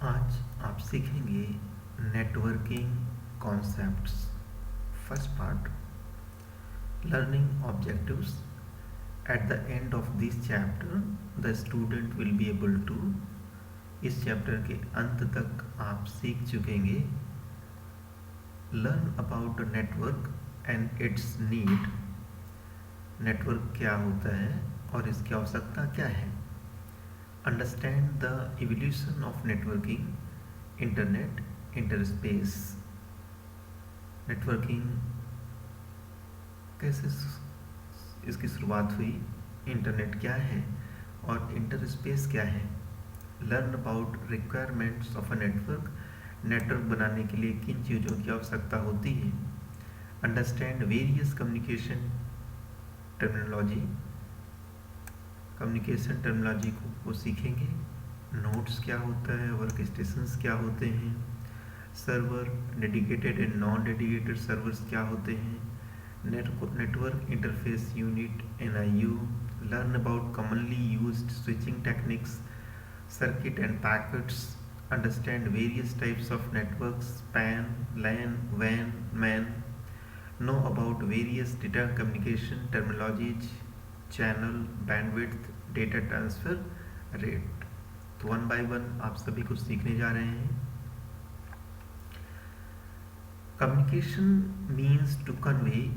आज आप सीखेंगे networking concepts. First part, learning objectives. At the end of this chapter the student will be able to, इस चैप्टर के अंत तक आप सीख चुकेंगे learn about network and its need. Network क्या होता है और इसकी आवश्यकता क्या है। Understand the evolution of networking, internet, interspace. Networking कैसे इसकी शुरुआत हुई, इंटरनेट क्या है और इंटरस्पेस क्या है। Learn about requirements of a network, network बनाने के लिए किन चीज़ों की आवश्यकता होती है। Understand various communication terminology, communication terminology को सीखेंगे। नोड्स क्या होता है, वर्क स्टेशंस क्या होते हैं, server, dedicated and non dedicated servers क्या होते हैं, network interface unit NIU। Learn about commonly used switching techniques, circuit and packets. Understand various types of networks, PAN, LAN, WAN, MAN। Know about various data communication terminologies, channel, bandwidth, data transfer rate. तो one by one आप सभी कुछ सीखने जा रहे हैं। Communication means to convey.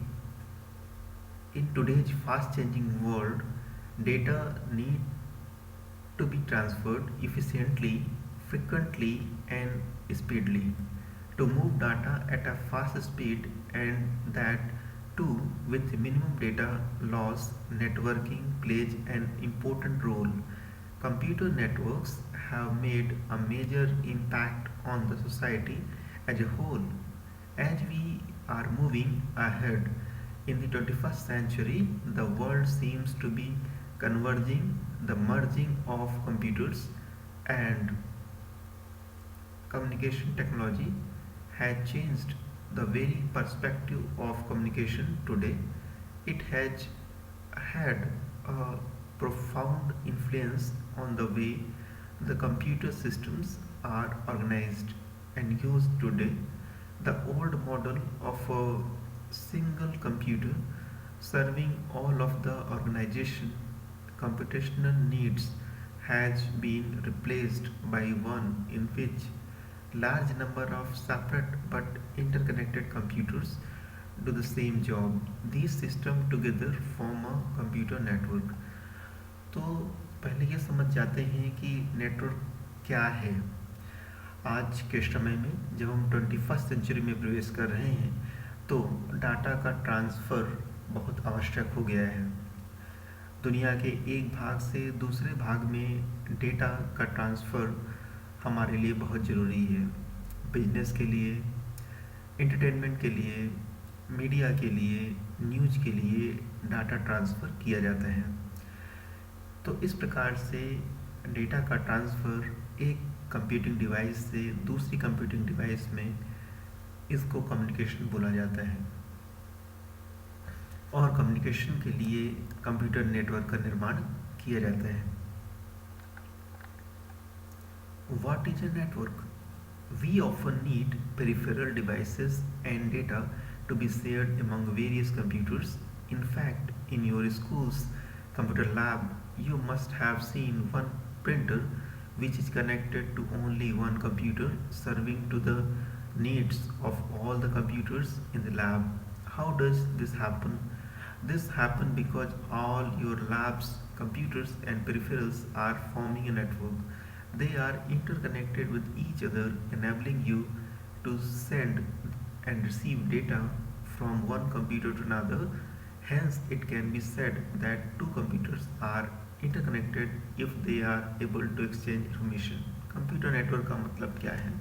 In today's fast changing world, data need to be transferred efficiently, frequently and speedily. To move data at a fast speed, and that too with minimum data loss, networking plays an important role. Computer networks have made a major impact on the society as a whole. As we are moving ahead in the 21st century, the world seems to be converging. The merging of computers and communication technology has changed the very perspective of communication today. It has had a profound influence on the way the computer systems are organized and used today. The old model of a single computer serving all of the organization computational needs has been replaced by one in which large number of separate but interconnected computers do the same job. These systems together form a computer network. तो पहले ये समझ जाते हैं कि network क्या है। आज के समय में जब हम 21st सेंचुरी में प्रवेश कर रहे हैं तो डाटा का ट्रांसफ़र बहुत आवश्यक हो गया है। दुनिया के एक भाग से दूसरे भाग में डेटा का ट्रांसफ़र हमारे लिए बहुत ज़रूरी है। बिजनेस के लिए, एंटरटेनमेंट के लिए, मीडिया के लिए, न्यूज़ के लिए डाटा ट्रांसफ़र किया जाता है। तो इस प्रकार से डेटा का ट्रांसफ़र एक कंप्यूटिंग डिवाइस से दूसरी कंप्यूटिंग डिवाइस में, इसको कम्युनिकेशन बोला जाता है। और कम्युनिकेशन के लिए कंप्यूटर नेटवर्क का निर्माण किया जाता है। What is a network? We often need peripheral devices and data to be shared among various computers. In fact, in your school's computer lab, you must have seen one printer which is connected to only one computer, serving to the needs of all the computers in the lab. How does this happen? This happens because all your lab's computers and peripherals are forming a network. They are interconnected with each other, enabling you to send and receive data from one computer to another. Hence, it can be said that two computers are interconnected if they are able to exchange information. Computer network का मतलब क्या है,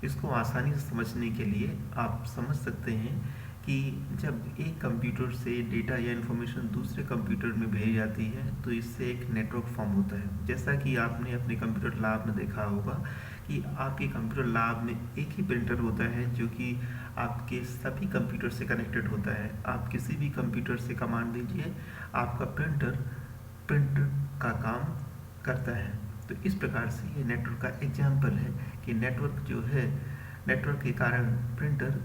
इसको आसानी से समझने के लिए आप समझ सकते हैं कि जब एक कंप्यूटर से डेटा या इन्फॉर्मेशन दूसरे कंप्यूटर में भेजी जाती है तो इससे एक नेटवर्क फॉर्म होता है। जैसा कि आपने अपने कंप्यूटर लैब में देखा होगा कि आपके कंप्यूटर लैब में एक ही प्रिंटर होता है जो कि आपके सभी कंप्यूटर से कनेक्टेड होता है। आप किसी भी कंप्यूटर से कमांड दीजिए, आपका प्रिंटर का काम करता है। तो इस प्रकार से ये नेटवर्क का एग्जाम्पल है कि नेटवर्क जो है, नेटवर्क के कारण प्रिंटर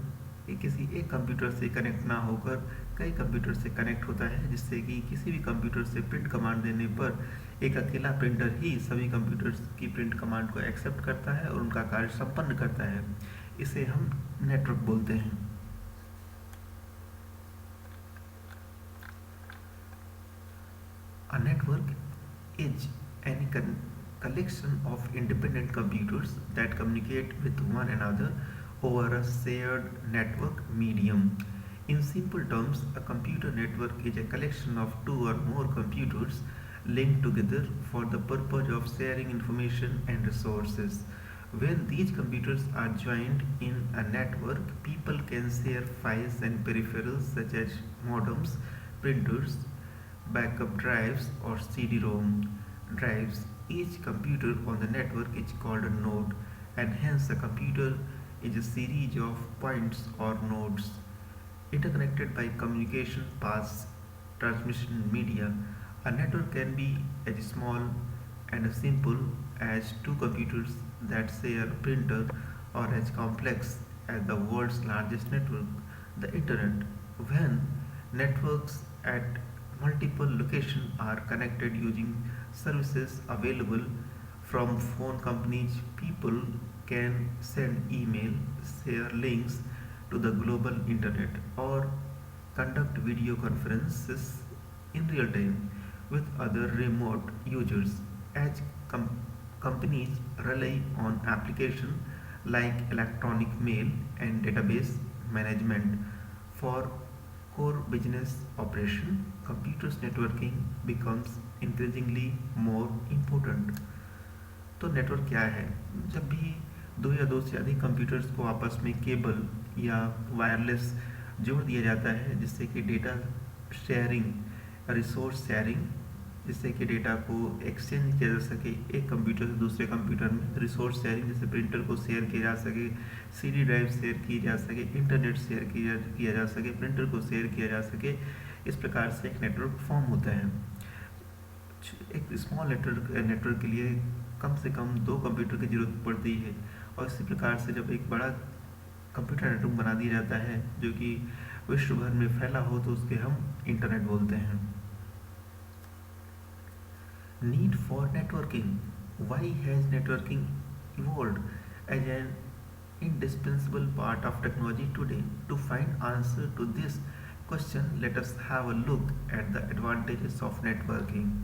किसी एक कंप्यूटर से कनेक्ट ना होकर कई कंप्यूटर से कनेक्ट होता है, जिससे कि किसी भी कंप्यूटर से प्रिंट कमांड देने पर एक अकेला प्रिंटर ही सभी कंप्यूटर्स की प्रिंट कमांड को एक्सेप्ट करता है और उनका कार्य संपन्न करता है। इसे हम नेटवर्क बोलते हैं। A network is any collection of independent computers that communicate with one another over a shared network medium. In simple terms, a computer network is a collection of two or more computers linked together for the purpose of sharing information and resources. When these computers are joined in a network, people can share files and peripherals such as modems, printers, backup drives, or CD-ROM drives. Each computer on the network is called a node, and hence a computer is a series of points or nodes interconnected by communication paths, transmission media. A network can be as small and as simple as two computers that share a printer, or as complex as the world's largest network, the Internet. When networks at multiple locations are connected using services available from phone companies, people can send email, share links to the global internet, or conduct video conferences in real time with other remote users. As companies rely on applications like electronic mail and database management for core business operation, computers networking becomes increasingly more important. तो network क्या है? जब भी दो या दो से अधिक कंप्यूटर्स को आपस में केबल या वायरलेस जोड़ दिया जाता है, जिससे कि डेटा शेयरिंग, रिसोर्स शेयरिंग, जिससे कि डेटा को एक्सचेंज किया जा सके एक कंप्यूटर से दूसरे कंप्यूटर में, रिसोर्स शेयरिंग जैसे प्रिंटर को शेयर किया जा सके, सीडी ड्राइव शेयर की जा सके, इंटरनेट शेयर किया जा सके, प्रिंटर को शेयर किया जा सके। इस प्रकार से एक नेटवर्क फॉर्म होता है। एक स्मॉल नेटवर्क के लिए कम से कम दो कंप्यूटर की जरूरत पड़ती है, और इसी प्रकार से जब एक बड़ा कंप्यूटर नेटवर्क बना दिया जाता है जो कि विश्व भर में फैला हो, तो उसके हम इंटरनेट बोलते हैं। Need for networking. Why has networking evolved as an indispensable part of technology today? To find answer to this question, let us have a look at the advantages of networking.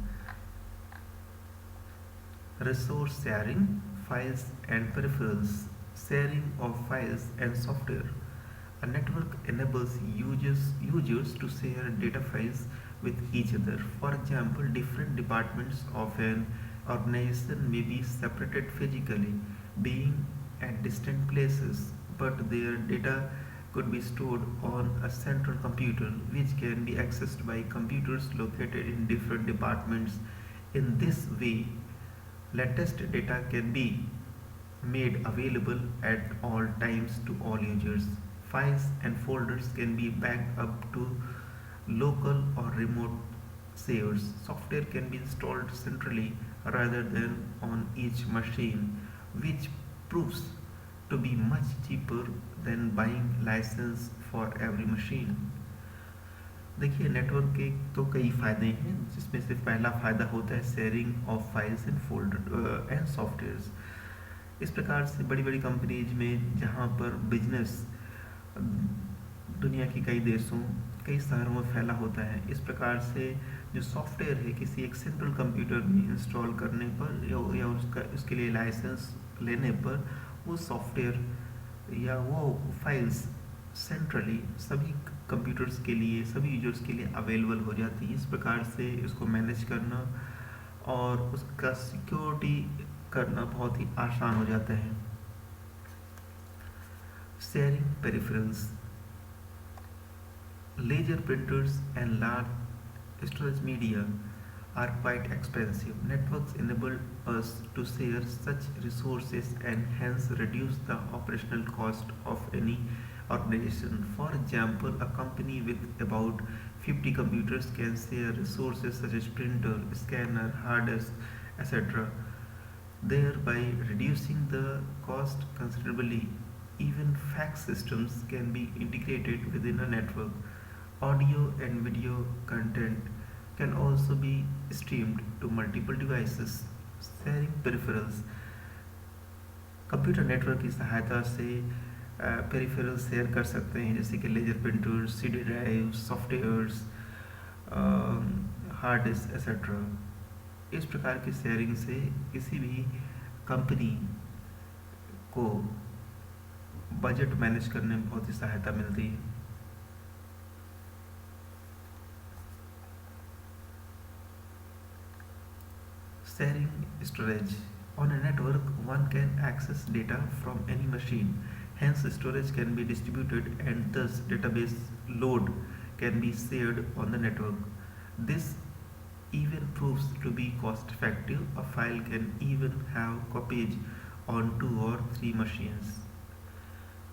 Resource sharing, files and peripherals, sharing of files and software. A network enables users to share data files with each other. For example, different departments of an organization may be separated physically, being at distant places, but their data could be stored on a central computer which can be accessed by computers located in different departments. In this way, latest data can be made available at all times to all users. Files and folders can be backed up to local or remote servers. Software can be installed centrally rather than on each machine, which proves to be much cheaper than buying license for every machine. देखिए, network के तो कई फ़ायदे हैं, जिसमें से पहला फ़ायदा होता है sharing of files and folder and softwares. इस प्रकार से बड़ी बड़ी कंपनीज में जहाँ पर बिजनेस दुनिया के कई देशों, कई शहरों में फैला होता है, इस प्रकार से जो सॉफ्टवेयर है किसी एक सिंपल कंप्यूटर में इंस्टॉल करने पर या उसके लिए लाइसेंस लेने पर वो सॉफ्टवेयर या वो फाइल्स सेंट्रली सभी कंप्यूटर्स के लिए, सभी यूजर्स के लिए अवेलेबल हो जाती है। इस प्रकार से इसको मैनेज करना और उसका सिक्योरिटी करना बहुत ही आसान हो जाता है। Sharing peripherals, laser printers and large storage media are quite expensive. Networks enable us to share such resources and hence reduce the operational cost of any organization. For example, a company with about 50 computers can share resources such as printer, scanner, hard disk, etc. thereby reducing the cost considerably. Even fax systems can be integrated within a network. Audio and video content can also be streamed to multiple devices. Sharing peripherals, computer network की सहायता से peripheral share कर सकते हैं, जैसे कि laser printers, CD drive, softwares, hard disk etcetera. इस प्रकार की शेयरिंग से किसी भी कंपनी को बजट मैनेज करने में बहुत ही सहायता मिलती है। Sharing storage. On a network, one can access data from any machine. Hence, storage can be distributed and thus database load can be shared on the network. This even proves to be cost effective. A file can even have copies on 2 or 3 machines.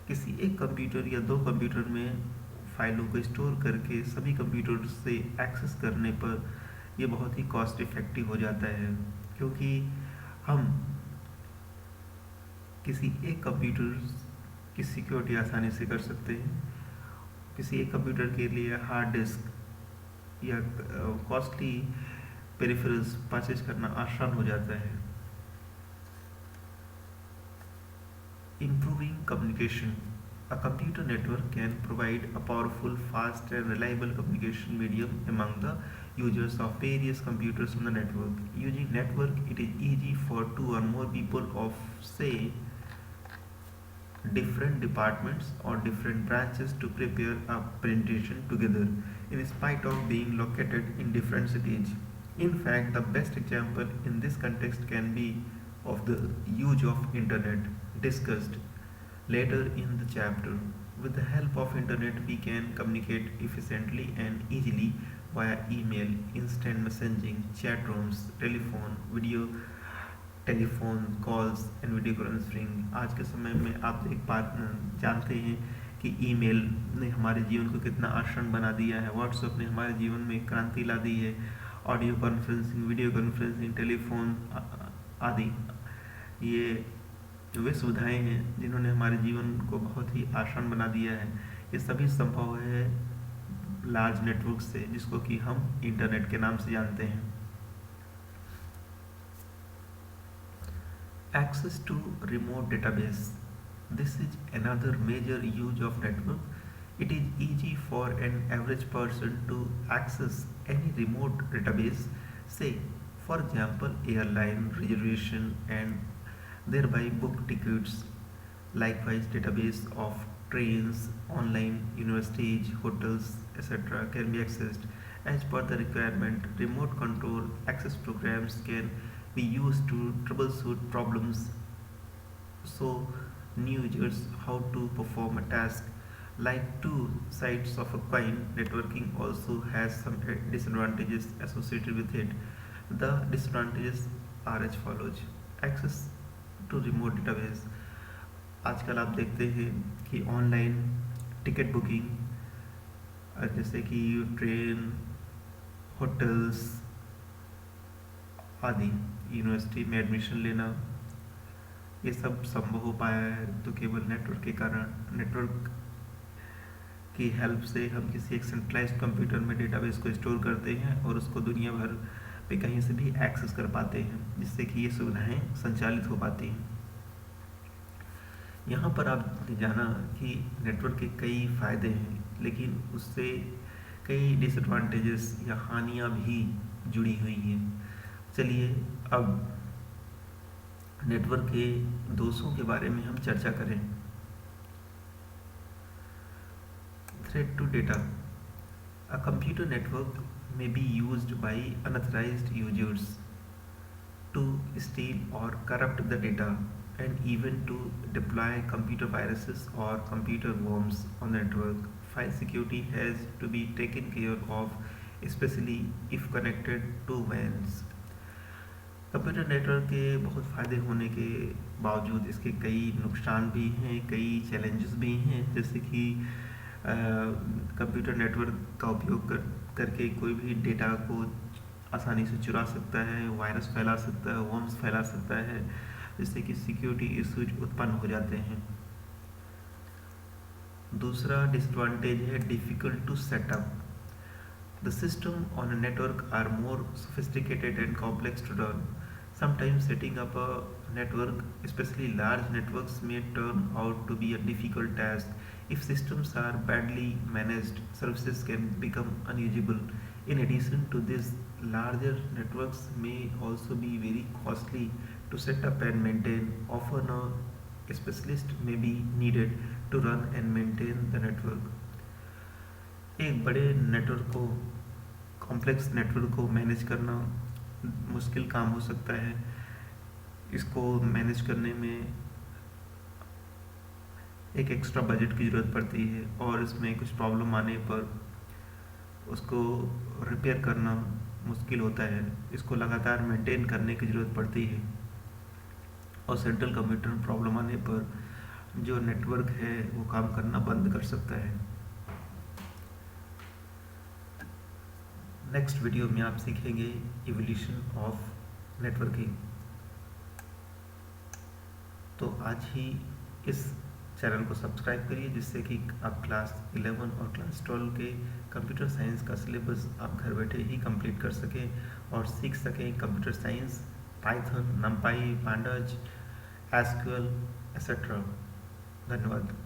किसी एक computer या 2 computer में फाइलों को store करके सभी computer से access करने पर ये बहुत ही कॉस्ट इफ़ेक्टिव हो जाता है, क्योंकि हम किसी एक कंप्यूटर की सिक्योरिटी आसानी से कर सकते हैं। किसी एक कंप्यूटर के लिए हार्ड डिस्क या कॉस्टली पेरिफेरल्स परचेज करना आसान हो जाता है। Improving communication. A computer network can provide a powerful, fast, and reliable communication medium among the users of various computers on the network. Using network, it is easy for 2 or more people of, say, different departments or different branches to prepare a presentation together, in spite of being located in different cities. In fact, the best example in this context can be of the use of internet, discussed later in the chapter. With the help of internet, we can communicate efficiently and easily via email, instant messaging, chat rooms, telephone calls and video conferencing. आज के समय में आप जानते हैं कि email ने हमारे जीवन को कितना आसान बना दिया है। व्हाट्सएप ने हमारे जीवन में क्रांति ला दी है। Audio conferencing, video conferencing, telephone आदि ये वे सुविधाएं हैं जिन्होंने हमारे जीवन को बहुत ही आसान बना दिया है। ये सभी संभव है लार्ज नेटवर्क से, जिसको कि हम इंटरनेट के नाम से जानते हैं। Access to remote database. This is another major use of network. It is easy for an average person to access any remote database, say for example airline reservation, and thereby book tickets. Likewise, database of trains, online universities, hotels, etc. can be accessed as per the requirement. Remote control access programs can be used to troubleshoot problems, so new users how to perform a task. Like two sides of a coin, networking also has some disadvantages associated with it. The disadvantages are as follows. Access to remote database. आजकल आप देखते हैं कि online ticket booking, जैसे कि train, hotels आदि, university में admission लेना, ये सब संभव हो पाया है तो केवल नेटवर्क के कारण। नेटवर्क की हेल्प से हम किसी एक सेंट्रलाइज्ड कंप्यूटर में डेटाबेस को स्टोर करते हैं और उसको दुनिया भर पे कहीं से भी एक्सेस कर पाते हैं, जिससे कि ये सुविधाएं संचालित हो पाती हैं। यहाँ पर आपने जाना कि नेटवर्क के कई फ़ायदे हैं, लेकिन उससे कई डिसएडवांटेजेस या हानियाँ भी जुड़ी हुई हैं। चलिए अब नेटवर्क के दोषों के बारे में हम चर्चा करें। Threat to data. A computer network may be used by unauthorized users to steal or corrupt the data, and even to deploy computer viruses or computer worms on the network. File security has to be taken care of, especially if connected to WANs. Computer network के बहुत फ़ायदे होने के बावजूद इसके कई नुकसान भी हैं, कई चैलेंजेस भी हैं, जैसे कि कंप्यूटर नेटवर्क का उपयोग करके कोई भी डेटा को आसानी से चुरा सकता है, वायरस फैला सकता है, वर्म्स फैला सकता है, जिससे कि सिक्योरिटी इश्यूज उत्पन्न हो जाते हैं। दूसरा डिसएडवांटेज है difficult to set up. The system on a network are more sophisticated and complex to run. Sometimes setting up a network, especially large networks, may turn out to be a difficult task. If systems are badly managed, services can become unusable. In addition to this, larger networks may also be very costly to set up and maintain. Often, a specialist may be needed to run and maintain the network. एक बड़े network को, complex network को manage करना मुश्किल काम हो सकता है। इसको मैनेज करने में एक एक्स्ट्रा बजट की ज़रूरत पड़ती है और इसमें कुछ प्रॉब्लम आने पर उसको रिपेयर करना मुश्किल होता है। इसको लगातार मेंटेन करने की ज़रूरत पड़ती है और सेंट्रल कंप्यूटर में प्रॉब्लम आने पर जो नेटवर्क है वो काम करना बंद कर सकता है। नेक्स्ट वीडियो में आप सीखेंगे इवोल्यूशन ऑफ नेटवर्किंग। तो आज ही इस चैनल को सब्सक्राइब करिए, जिससे कि आप क्लास 11 और क्लास 12 के कंप्यूटर साइंस का सिलेबस आप घर बैठे ही कंप्लीट कर सकें और सीख सकें computer science, Python, नमपाई, pandas, SQL, etcetera. धन्यवाद।